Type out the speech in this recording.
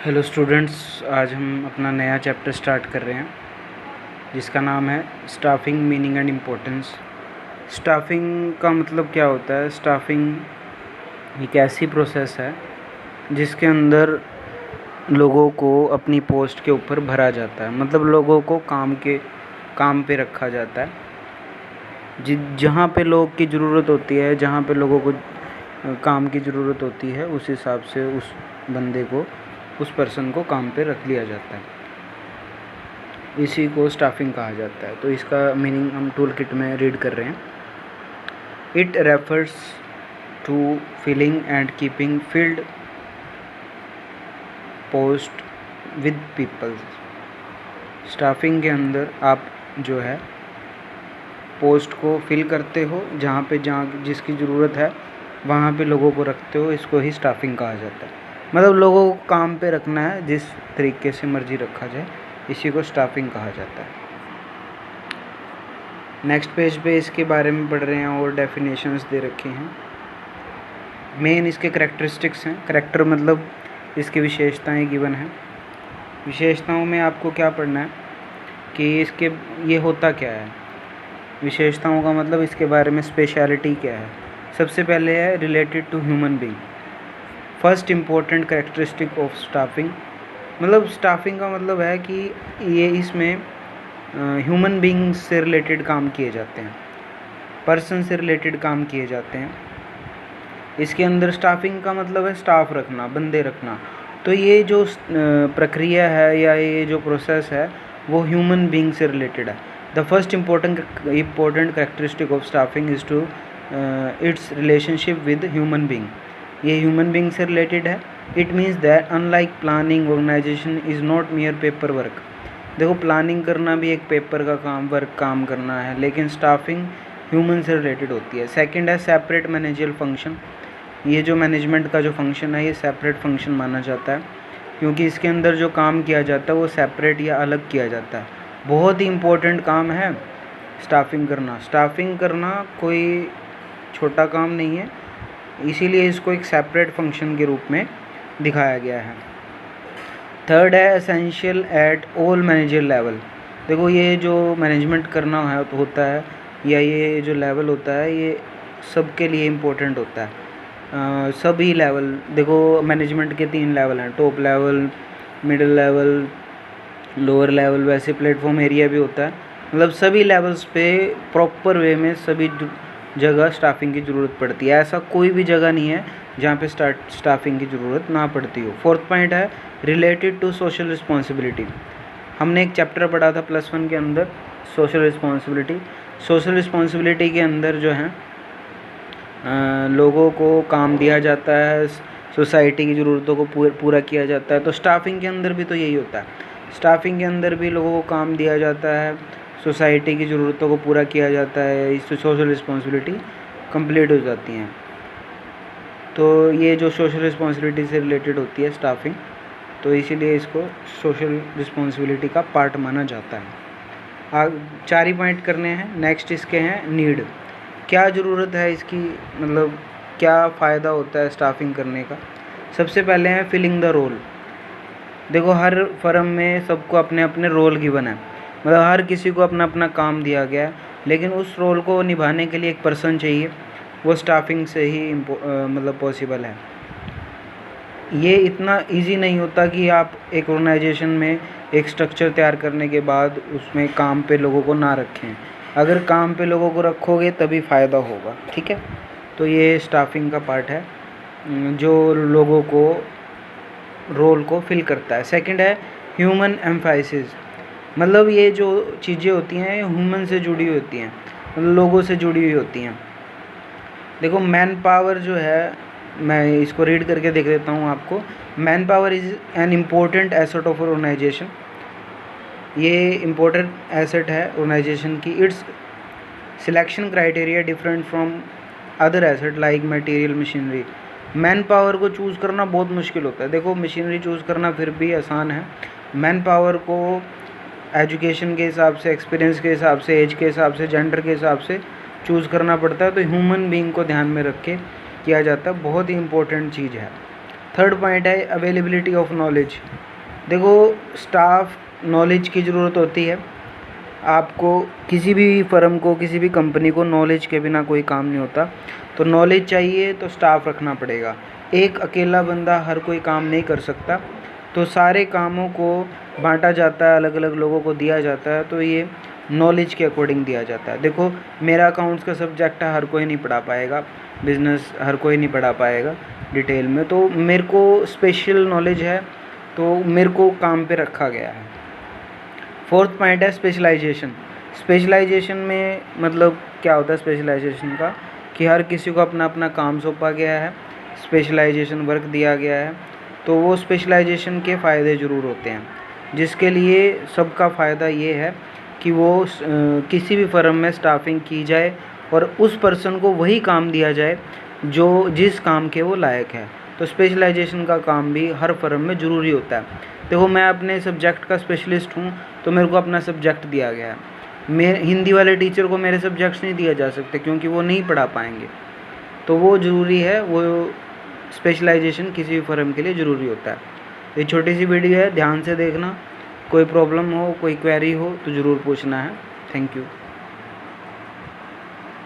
Hello students, आज हम अपना नया चैप्टर स्टार्ट कर रहे हैं जिसका नाम है staffing meaning and importance. Staffing का मतलब क्या होता है? स्टाफिंग एक ऐसी प्रोसेस है जिसके अंदर लोगों को अपनी पोस्ट के ऊपर भरा जाता है, मतलब लोगों को काम पे रखा जाता है। जहाँ पे लोग की ज़रूरत होती है, जहाँ पे लोगों को काम की ज़रूरत होती है, उस हिसाब से उस पर्सन को काम पे रख लिया जाता है। इसी को स्टाफिंग कहा जाता है। तो इसका मीनिंग हम टूल किट में रीड कर रहे हैं। It refers to filling and keeping filled post with people. Staffing के अंदर आप जो है पोस्ट को फिल करते हो, जहाँ जिसकी ज़रूरत है वहाँ पे लोगों को रखते हो। इसको ही स्टाफिंग कहा जाता है। मतलब लोगों को काम पे रखना है, जिस तरीके से मर्जी रखा जाए, इसी को स्टाफिंग कहा जाता है। नेक्स्ट पेज पे इसके बारे में पढ़ रहे हैं और डेफिनेशंस दे रखे हैं। मेन इसके करैक्टरिस्टिक्स हैं। करैक्टर मतलब इसकी विशेषताएं गिवन हैं। विशेषताओं में आपको क्या पढ़ना है कि इसके ये होता क्या है। विशेषताओं का मतलब इसके बारे में स्पेशलिटी क्या है। सबसे पहले है related to human being. First important characteristic of staffing, मतलब स्टाफिंग का मतलब है कि ये इसमें ह्यूमन बीइंग से रिलेटेड काम किए जाते हैं, पर्सन से रिलेटेड काम किए जाते हैं। इसके अंदर स्टाफिंग का मतलब है स्टाफ रखना, बंदे रखना। तो ये जो प्रक्रिया है या ये जो प्रोसेस है वो ह्यूमन बीइंग से रिलेटेड है। The first important characteristic of staffing is to its relationship with human being. ये ह्यूमन बीइंग से रिलेटेड है। It means that unlike planning organisation is not mere paper work. देखो, planning करना भी एक paper का काम करना है, लेकिन स्टाफिंग ह्यूमन से रिलेटेड होती है। सेकंड है सेपरेट मैनेजरियल फंक्शन। ये जो मैनेजमेंट का जो फंक्शन है ये सेपरेट फंक्शन माना जाता है, क्योंकि इसके अंदर जो काम किया जाता है वो सेपरेट या अलग किया जाता है। बहुत ही इम्पोर्टेंट काम है स्टाफिंग करना। स्टाफिंग करना कोई छोटा काम नहीं है, इसीलिए इसको एक सेपरेट फंक्शन के रूप में दिखाया गया है। थर्ड है essential at all manager level. देखो, ये जो मैनेजमेंट करना है होता है या ये जो लेवल होता है ये सबके लिए इम्पोर्टेंट होता है। सभी लेवल, देखो मैनेजमेंट के 3 लेवल हैं, top level, middle level, lower level. वैसे प्लेटफॉर्म एरिया भी होता है। मतलब सभी लेवल्स पे प्रॉपर वे में सभी जगह स्टाफिंग की ज़रूरत पड़ती है। ऐसा कोई भी जगह नहीं है जहाँ पे स्टाफिंग की ज़रूरत ना पड़ती हो। फोर्थ पॉइंट है रिलेटेड टू सोशल रिस्पॉन्सिबिलिटी। हमने एक चैप्टर पढ़ा था +1 के अंदर, सोशल रिस्पॉन्सिबिलिटी। सोशल रिस्पॉन्सिबिलिटी के अंदर जो है लोगों को काम दिया जाता है, सोसाइटी की ज़रूरतों को पूरा किया जाता है। तो स्टाफिंग के अंदर भी तो यही होता है। स्टाफिंग के अंदर भी लोगों को काम दिया जाता है, सोसाइटी की ज़रूरतों को पूरा किया जाता है, इससे सोशल रिस्पॉन्सिबिलिटी कंप्लीट हो जाती हैं। तो ये जो सोशल रिस्पॉन्सिबिलिटी से रिलेटेड होती है स्टाफिंग, तो इसीलिए इसको सोशल रिस्पॉन्सिबिलिटी का पार्ट माना जाता है। 4 ही पॉइंट करने हैं। नेक्स्ट इसके हैं नीड। क्या ज़रूरत है इसकी, मतलब क्या फ़ायदा होता है स्टाफिंग करने का। सबसे पहले है फिलिंग द रोल। देखो, हर फर्म में सबको अपने अपने रोल गिवन है, मतलब हर किसी को अपना अपना काम दिया गया है, लेकिन उस रोल को निभाने के लिए एक पर्सन चाहिए। वो स्टाफिंग से ही मतलब पॉसिबल है। ये इतना इजी नहीं होता कि आप एक ऑर्गेनाइजेशन में एक स्ट्रक्चर तैयार करने के बाद उसमें काम पे लोगों को ना रखें। अगर काम पे लोगों को रखोगे तभी फ़ायदा होगा, ठीक है। तो ये स्टाफिंग का पार्ट है जो लोगों को रोल को फिल करता है। सेकंड है ह्यूमन एम्फासिस। मतलब ये जो चीज़ें होती हैं ह्यूमन से जुड़ी हुई होती हैं, मतलब लोगों से जुड़ी हुई होती हैं। देखो, मैन पावर जो है, मैं इसको रीड करके देख देता हूँ आपको। Man power is an important asset of organisation. ये इम्पोर्टेंट एसेट है ऑर्गेनाइजेशन की। Its selection criteria different from other asset like material machinery. Man power को चूज़ करना बहुत मुश्किल होता है। देखो, मशीनरी चूज़ करना फिर भी आसान है। मैन पावर को एजुकेशन के हिसाब से, एक्सपीरियंस के हिसाब से, एज के हिसाब से, जेंडर के हिसाब से चूज़ करना पड़ता है। तो ह्यूमन बीइंग को ध्यान में रख के किया जाता है। बहुत ही इम्पोर्टेंट चीज़ है। थर्ड पॉइंट है अवेलेबिलिटी ऑफ नॉलेज। देखो स्टाफ नॉलेज की ज़रूरत होती है। आपको किसी भी फर्म को, किसी भी कंपनी को नॉलेज के बिना कोई काम नहीं होता। तो नॉलेज चाहिए तो स्टाफ रखना पड़ेगा। एक अकेला बंदा हर कोई काम नहीं कर सकता, तो सारे कामों को बांटा जाता है, अलग अलग लोगों को दिया जाता है। तो ये नॉलेज के अकॉर्डिंग दिया जाता है। देखो मेरा अकाउंट्स का सब्जेक्ट है, हर कोई नहीं पढ़ा पाएगा, बिज़नेस हर कोई नहीं पढ़ा पाएगा डिटेल में, तो मेरे को स्पेशल नॉलेज है, तो मेरे को काम पे रखा गया है। फोर्थ पॉइंट है स्पेशलाइजेशन। स्पेशलाइजेशन में मतलब क्या होता है स्पेशलाइजेशन का, कि हर किसी को अपना अपना काम सौंपा गया है, स्पेशलाइजेशन वर्क दिया गया है। तो वो स्पेशलाइजेशन के फ़ायदे ज़रूर होते हैं, जिसके लिए सबका फ़ायदा ये है कि वो किसी भी फर्म में स्टाफिंग की जाए और उस पर्सन को वही काम दिया जाए जो जिस काम के वो लायक है। तो स्पेशलाइजेशन का काम भी हर फर्म में ज़रूरी होता है। देखो मैं अपने सब्जेक्ट का स्पेशलिस्ट हूँ, तो मेरे को अपना सब्जेक्ट दिया गया है। मेरे हिंदी वाले टीचर को मेरे सब्जेक्ट्स नहीं दिए जा सकते क्योंकि वो नहीं पढ़ा पाएंगे। तो वो ज़रूरी है, वो स्पेशलाइजेशन किसी भी फर्म के लिए ज़रूरी होता है। ये छोटी सी वीडियो है, ध्यान से देखना। कोई प्रॉब्लम हो, कोई क्वेरी हो तो ज़रूर पूछना है। Thank you.